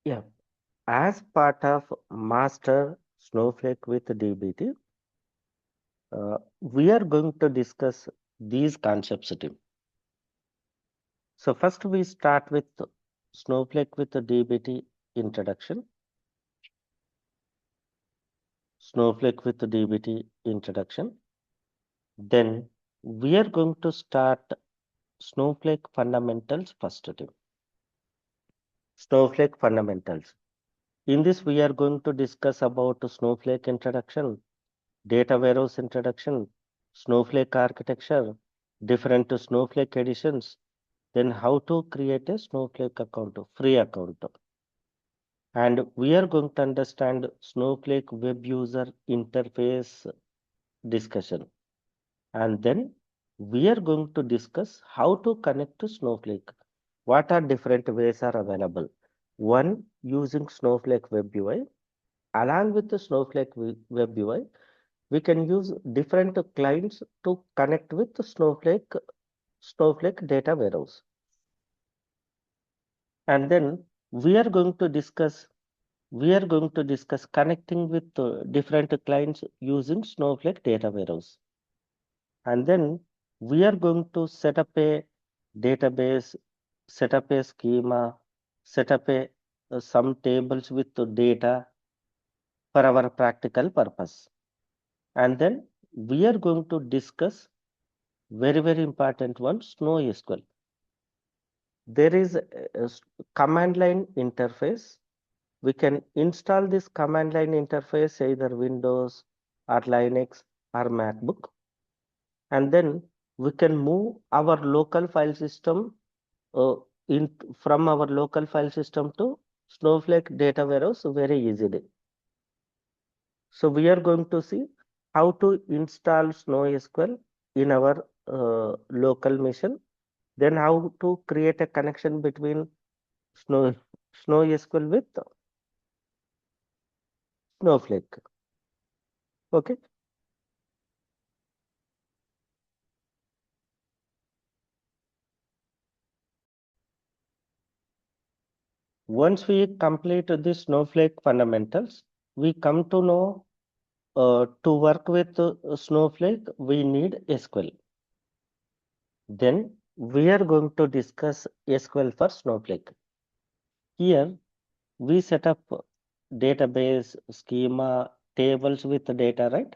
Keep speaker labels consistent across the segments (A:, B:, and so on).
A: Yeah, as part of Master Snowflake with DBT, we are going to discuss these concepts today. So first we start with Snowflake with the DBT introduction. Snowflake with the DBT introduction. Then we are going to start Snowflake fundamentals first today. Snowflake fundamentals. In this, we are going to discuss about Snowflake introduction, data warehouse introduction, Snowflake architecture, different Snowflake editions, then how to create a Snowflake account, free account. And we are going to understand Snowflake web user interface discussion. And then we are going to discuss how to connect to Snowflake. What are different ways are available? One, using Snowflake web UI. Along with the Snowflake web UI, we can use different clients to connect with the Snowflake data warehouse. And then we are going to discuss connecting with different clients using Snowflake data warehouse. And then we are going to set up a database, set up a schema, set up a some tables with the data for our practical purpose. And then we are going to discuss very important one, SnowSQL. There is a command line interface. We can install this command line interface either Windows or Linux or MacBook, and then we can move our local file system uh, in from our local file system to Snowflake data warehouse very easily. So we are going to see how to install SnowSQL in our local machine, then how to create a connection between Snow SnowSQL with Snowflake. Okay. Once we complete the Snowflake fundamentals, we come to know to work with Snowflake, we need SQL. Then we are going to discuss SQL for Snowflake. Here we set up database, schema, tables with data, right?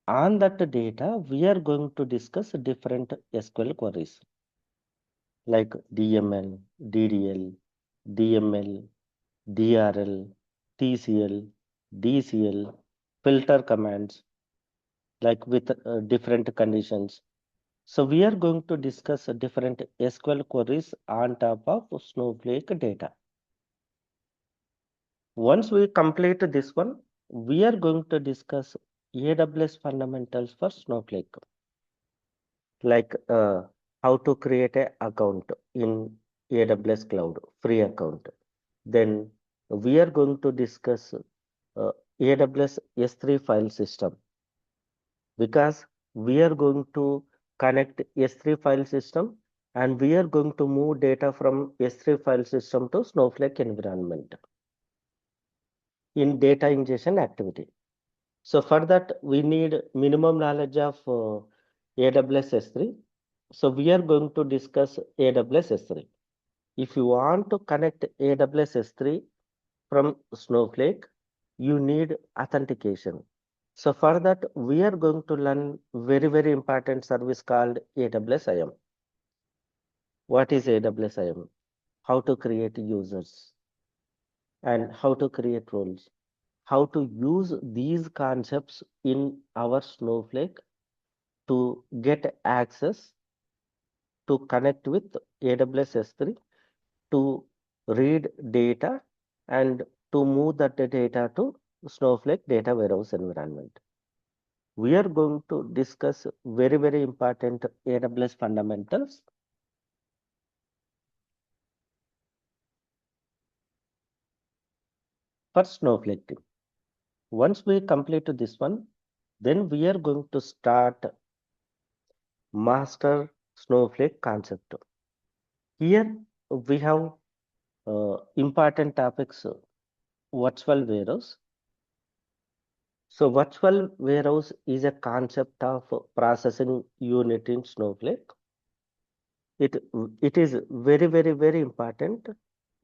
A: On that data, we are going to discuss different SQL queries like DML, DDL, DML, DRL, TCL, DCL, filter commands like with different conditions. So we are going to discuss different SQL queries on top of Snowflake data. Once we complete this one, we are going to discuss AWS fundamentals for Snowflake, like how to create an account in AWS Cloud, free account. Then we are going to discuss AWS S3 file system because we are going to connect S3 file system and we are going to move data from S3 file system to Snowflake environment in data ingestion activity. So for that, we need minimum knowledge of AWS S3. So we are going to discuss AWS S3. If you want to connect AWS S3 from Snowflake, you need authentication. So for that, we are going to learn very important service called AWS IAM. What is AWS IAM? How to create users and how to create roles. How to use these concepts in our Snowflake to get access to connect with AWS S3 to read data and to move that data to Snowflake data warehouse environment. We are going to discuss very important AWS fundamentals for Snowflake team. Once we complete this one, then we are going to start master Snowflake concept. Here we have important topics, virtual warehouse. So virtual warehouse is a concept of processing unit in Snowflake. It, it is very important.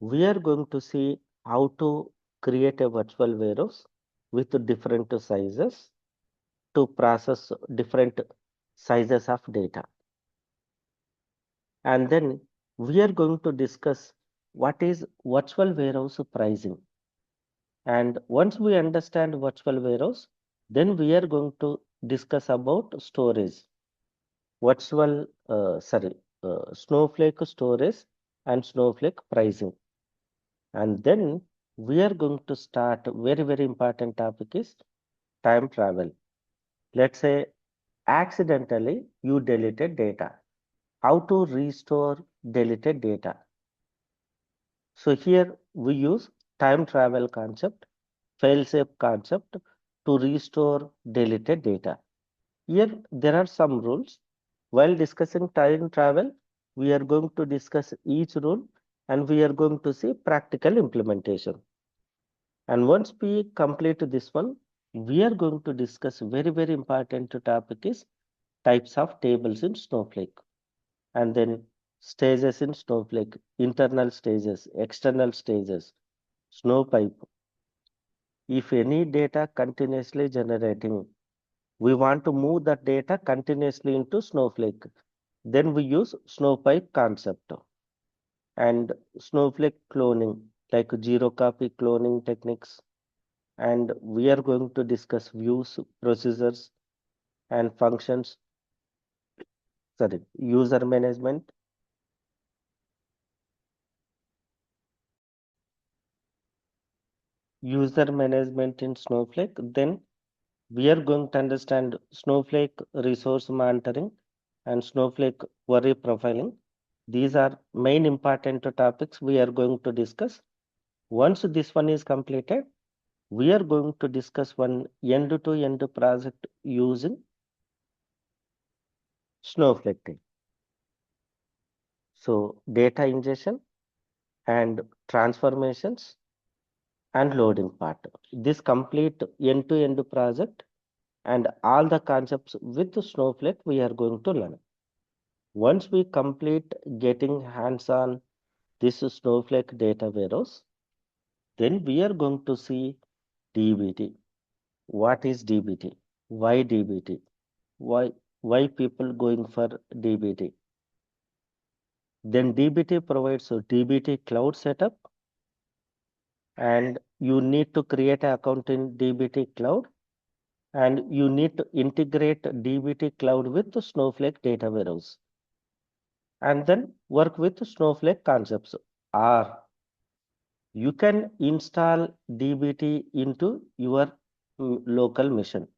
A: We are going to see how to create a virtual warehouse with different sizes to process different sizes of data. And then we are going to discuss what is virtual warehouse pricing. And once we understand virtual warehouse, then we are going to discuss about storage, virtual, Snowflake storage and Snowflake pricing. And then we are going to start very important topic is time travel. Let's say accidentally you deleted data. How to restore deleted data? So here we use time travel concept, fail-safe concept to restore deleted data. Here there are some rules. While discussing time travel, we are going to discuss each rule and we are going to see practical implementation. And once we complete this one, we are going to discuss very important topic is types of tables in Snowflake. And then stages in Snowflake, internal stages, external stages, Snowpipe. If any data continuously generating, we want to move that data continuously into Snowflake. Then we use Snowpipe concept and Snowflake cloning, like zero copy cloning techniques. And we are going to discuss views, procedures, and functions, user management. User management in Snowflake. Then we are going to understand Snowflake resource monitoring and Snowflake query profiling. These are main important topics we are going to discuss. Once this one is completed, we are going to discuss one end-to-end project using Snowflake. So data ingestion and transformations and loading part. This complete end-to-end project and all the concepts with Snowflake we are going to learn. Once we complete getting hands-on this Snowflake data warehouse, then we are going to see DBT. What is DBT? Why DBT? Why people going for DBT? Then DBT provides a DBT cloud setup, and you need to create an account in DBT cloud, and you need to integrate DBT cloud with the Snowflake data warehouse, and then work with Snowflake concepts. Or you can install DBT into your local machine,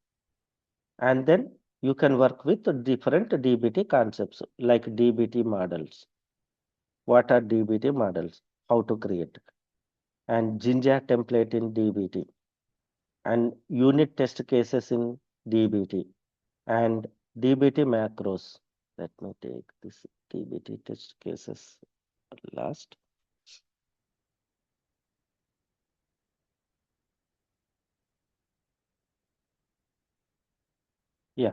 A: and then you can work with different DBT concepts like DBT models. What are DBT models? How to create? And Jinja template in DBT, and unit test cases in DBT, and DBT macros. Let me take this DBT test cases last. Yeah.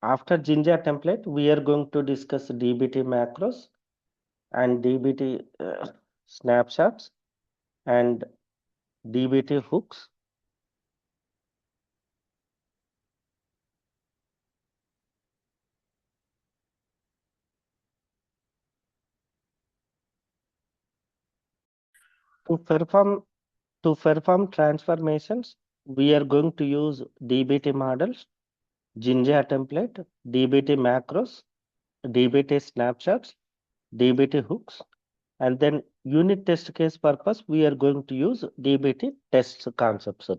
A: After Jinja template, we are going to discuss DBT macros and DBT snapshots and DBT hooks. To perform transformations, we are going to use DBT models, Jinja template, DBT macros, DBT snapshots, DBT hooks, and then unit test case purpose, we are going to use DBT tests concepts.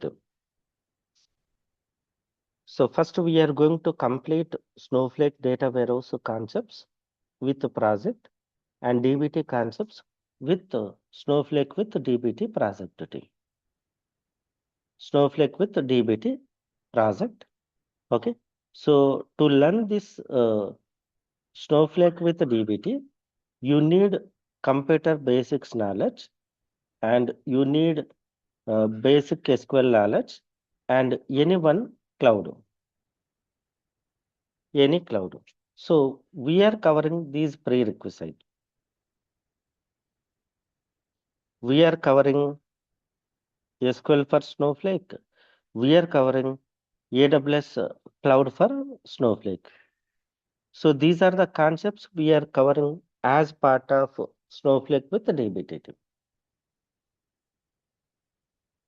A: So first we are going to complete Snowflake data warehouse concepts with the project and DBT concepts with Snowflake with DBT project. Snowflake with DBT project. Okay. So to learn this Snowflake with DBT, you need computer basics knowledge, and you need basic SQL knowledge, and any cloud, any cloud. So we are covering these prerequisites. We are covering SQL for Snowflake. We are covering AWS cloud for Snowflake. So these are the concepts we are covering as part of Snowflake with the DBT team.